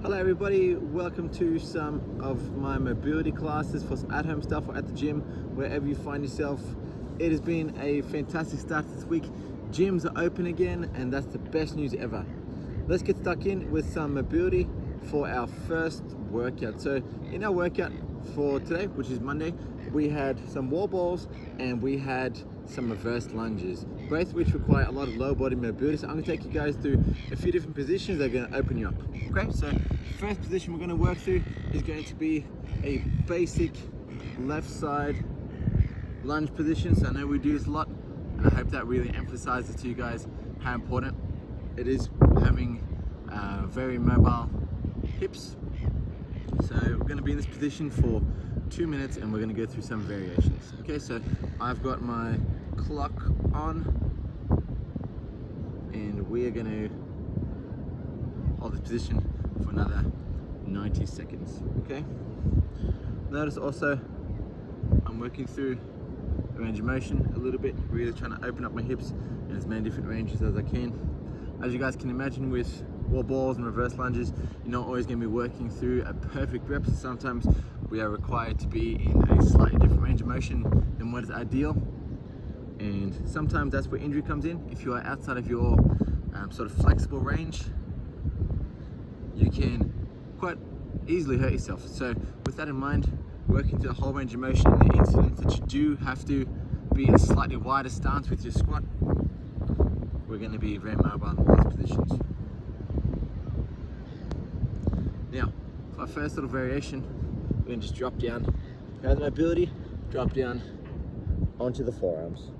Hello everybody, welcome to some of my mobility classes for some at-home stuff or at the gym, wherever you find yourself. It has been a fantastic start this week. Gyms are open again and that's the best news ever. Let's get stuck in with some mobility for our first workout. So in our workout for today, which is Monday, we had some wall balls and we had some reverse lunges, both which require a lot of lower body mobility. So I'm going to take you guys through a few different positions that are going to open you up. Okay, so first position we're going to work through is going to be a basic left side lunge position. So I know we do this a lot and I hope that really emphasizes to you guys how important it is having very mobile hips. So we're going to be in this position for 2 minutes and we're going to go through some variations. Okay, so I've got my clock on and we are going to hold this position for another 90 seconds. Okay, notice also I'm working through the range of motion a little bit, really trying to open up my hips in as many different ranges as I can. As you guys can imagine, with wall balls and reverse lunges, you're not always going to be working through a perfect rep. So sometimes we are required to be in a slightly different range of motion than what is ideal, and sometimes that's where injury comes in. If you are outside of your sort of flexible range, you can quite easily hurt yourself. So with that in mind, working through the whole range of motion in the incidents that you do have to be in a slightly wider stance with your squat, we're going to be very mobile in all these positions. Now, for our first little variation, we're going to just drop down, grab the mobility, drop down onto the forearms.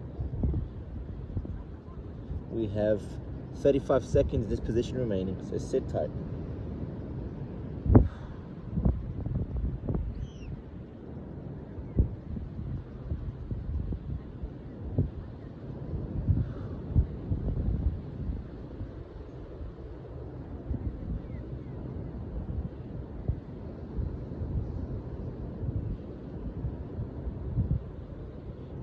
We have 35 seconds in this position remaining, so sit tight.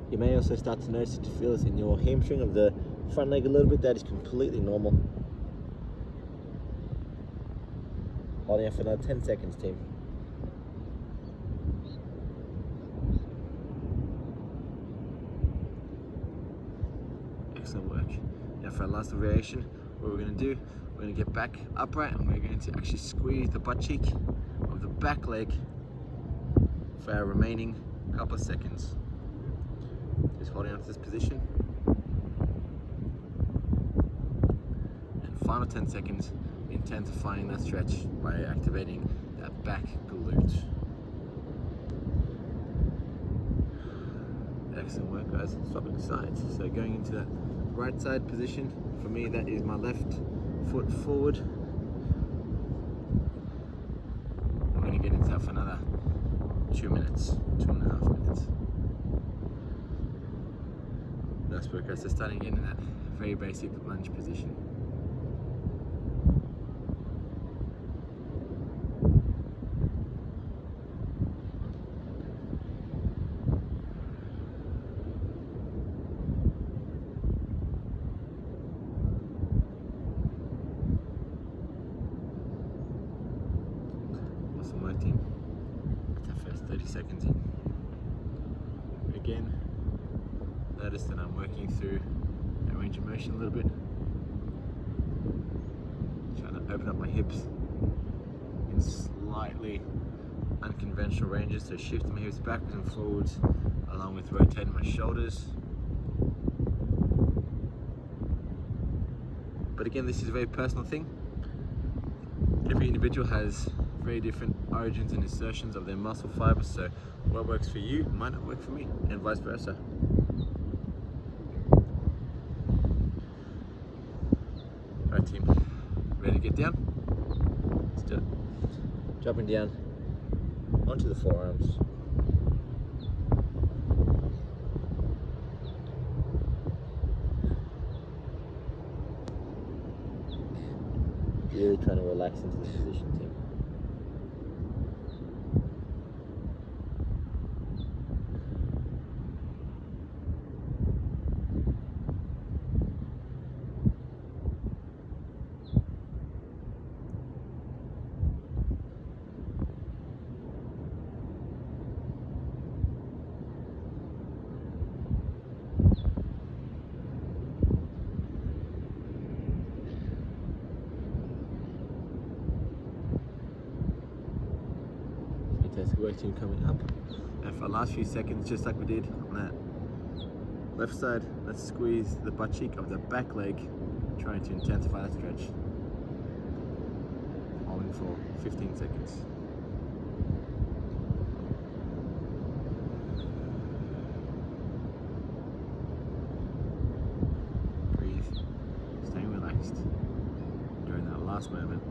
You may also start to notice that you feel this in your hamstring of the front leg a little bit. That is completely normal. Holding up for another 10 seconds, team. Excellent work. Now for our last variation, what we're going to do, we're going to get back upright and we're going to actually squeeze the butt cheek of the back leg for our remaining couple of seconds. Just holding on to this position. And final 10 seconds, intensifying that stretch by activating that back glute. Excellent work, guys. Swapping sides. So going into that right side position, for me that is my left foot forward. I'm going to get into that for another 2 minutes, 2.5 minutes. That's work, guys. So starting in that very basic lunge position. Awesome work, team. That's our first 30 seconds in. Again, notice that I'm working through a range of motion a little bit. Trying to open up my hips in slightly unconventional ranges, so shifting my hips backwards and forwards along with rotating my shoulders. But again, this is a very personal thing. Every individual has very different origins and insertions of their muscle fibers, so what works for you might not work for me, and vice versa. Alright, team, ready to get down? Let's do it. Dropping down onto the forearms. Really trying to relax into this position, team. Fantastic work, team, coming up. And for the last few seconds, just like we did on that left side, let's squeeze the butt cheek of the back leg, trying to intensify that stretch. Holding for 15 seconds. Breathe, staying relaxed during that last moment.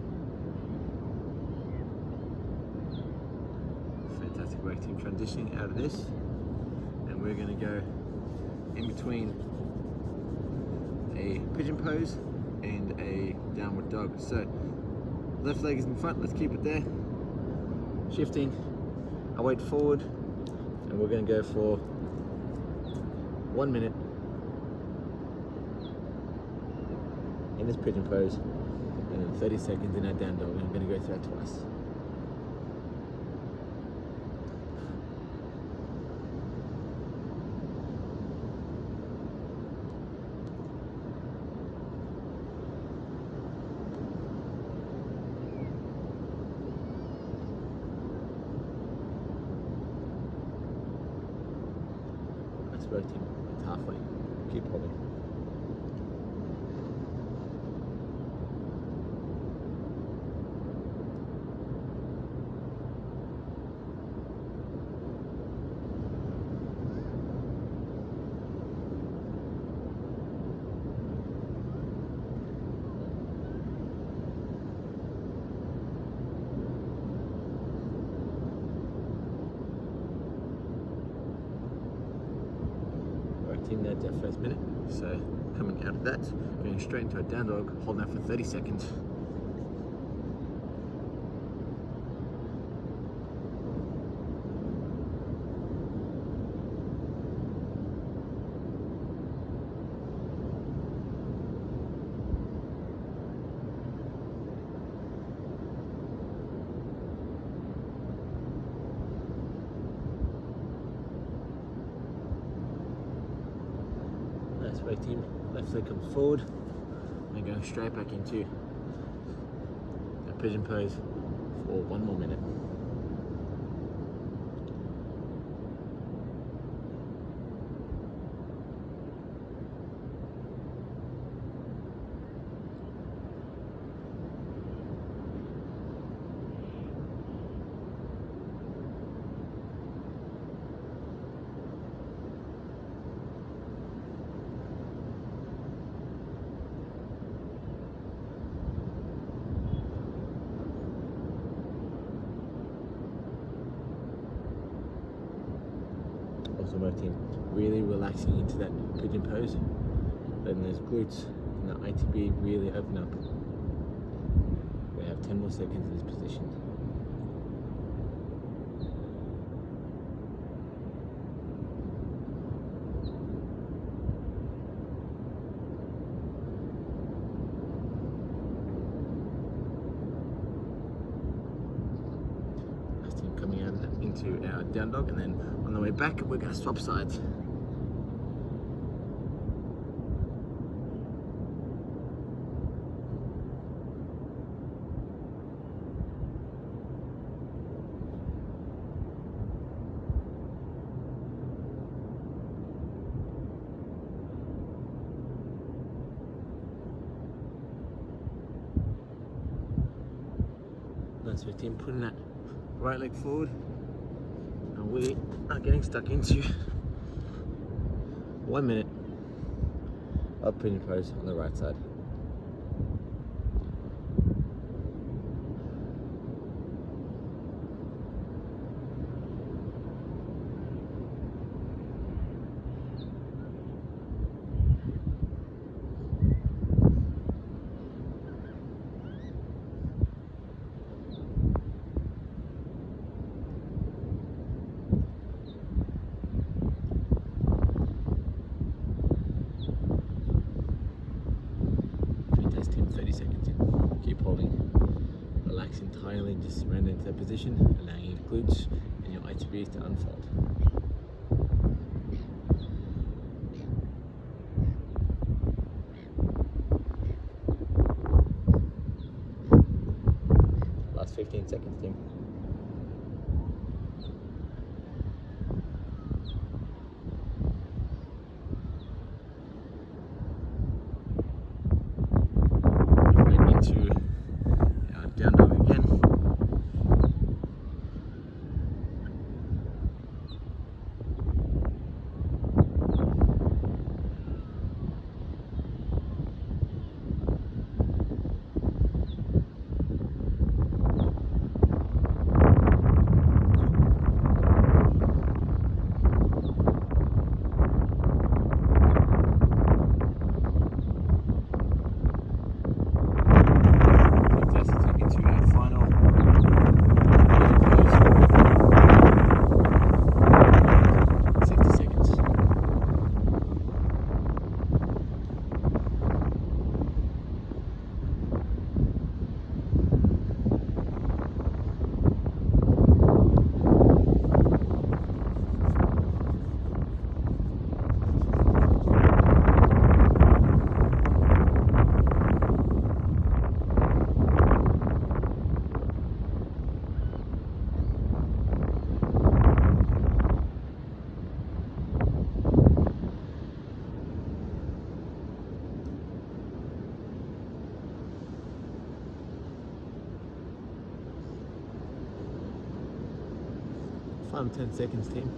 Fantastic work, team. Transitioning out of this, and we're going to go in between a pigeon pose and a downward dog. So left leg is in front, let's keep it there. Shifting our weight forward, and we're going to go for 1 minute in this pigeon pose, and then 30 seconds in our down dog. I'm going to go through that twice. Rotating, it's halfway. Keep holding. That's our first minute. So coming out of that, going straight into a down dog, holding that for 30 seconds. Right, team, left leg comes forward and going straight back into a pigeon pose for 1 more minute. Awesome work, team. Really relaxing into that pigeon pose, letting those glutes and the ITB really open up. We have 10 more seconds in this position. Last team coming out into our down dog, and then on the way back, we're going to swap sides. Nice for team, putting that right leg forward. We are getting stuck into 1 minute of pigeon pose on the right side. Entirely just surrender into that position, allowing your glutes and your ITBs to unfold. Last 15 seconds, team. Final 10 seconds, team.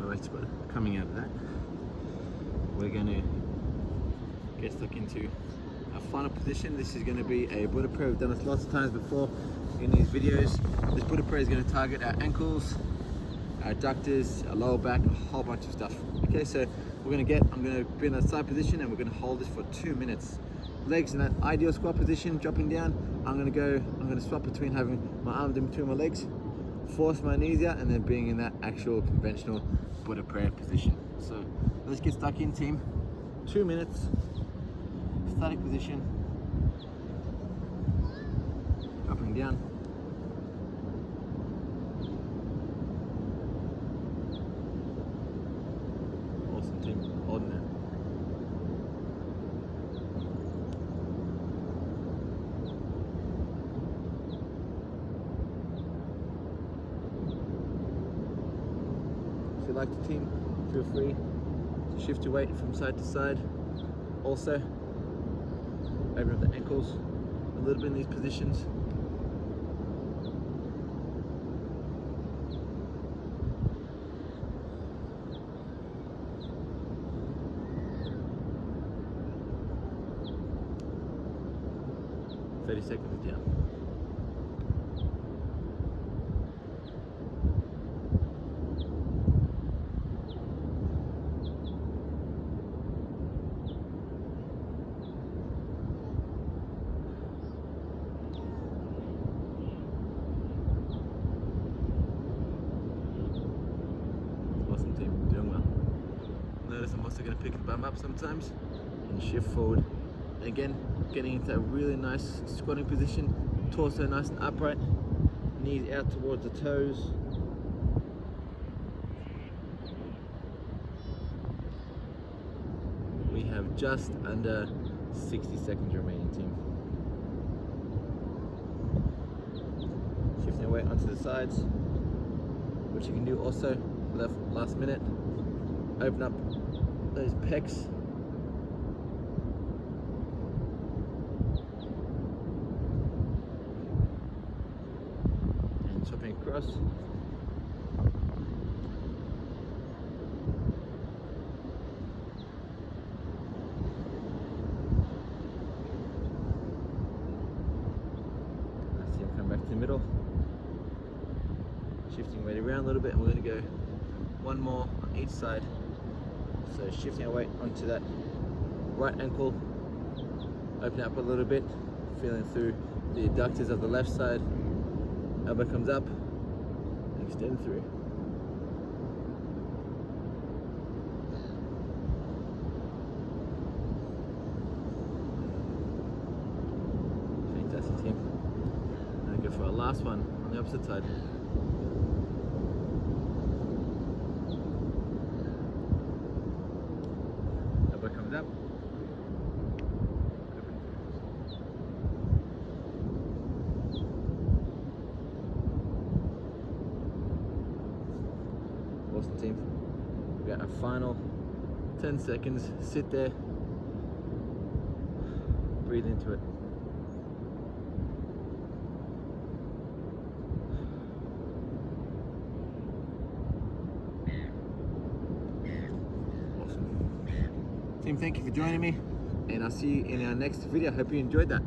Alright, but coming out of that, we're going to get stuck into our final position. This is going to be a Buddha prayer. We've done this lots of times before in these videos. This Buddha prayer is going to target our ankles, our adductors, our lower back, a whole bunch of stuff. Okay, so I'm going to be in that side position and we're going to hold this for 2 minutes. Legs in that ideal squat position, dropping down. I'm going to swap between having my arms in between my legs, force my knees out, and then being in that actual conventional Buddha prayer position. So let's get stuck in, team. 2 minutes, static position, dropping down. Awesome, team. Holding it. If you like the team, feel free to shift your weight from side to side. Also, open up the ankles a little bit in these positions. "30 seconds down." Awesome, team, doing well. Notice I'm also going to pick the bum up sometimes and shift forward. And again, getting into a really nice squatting position, torso nice and upright, knees out towards the toes. We have just under 60 seconds remaining, team. Shifting away onto the sides, which you can do also last minute. Open up those pecs. And swapping across. Let's see him come back to the middle. Shifting weight around a little bit, and we're going to go one more on each side. So shifting our weight onto that right ankle, open up a little bit, feeling through the adductors of the left side. Elbow comes up, extend through. Fantastic, team. Now go for our last one on the opposite side. Comes up. Awesome, team. We got a final 10 seconds. Sit there. Breathe into it. Team, thank you for joining me, and I'll see you in our next video. I hope you enjoyed that.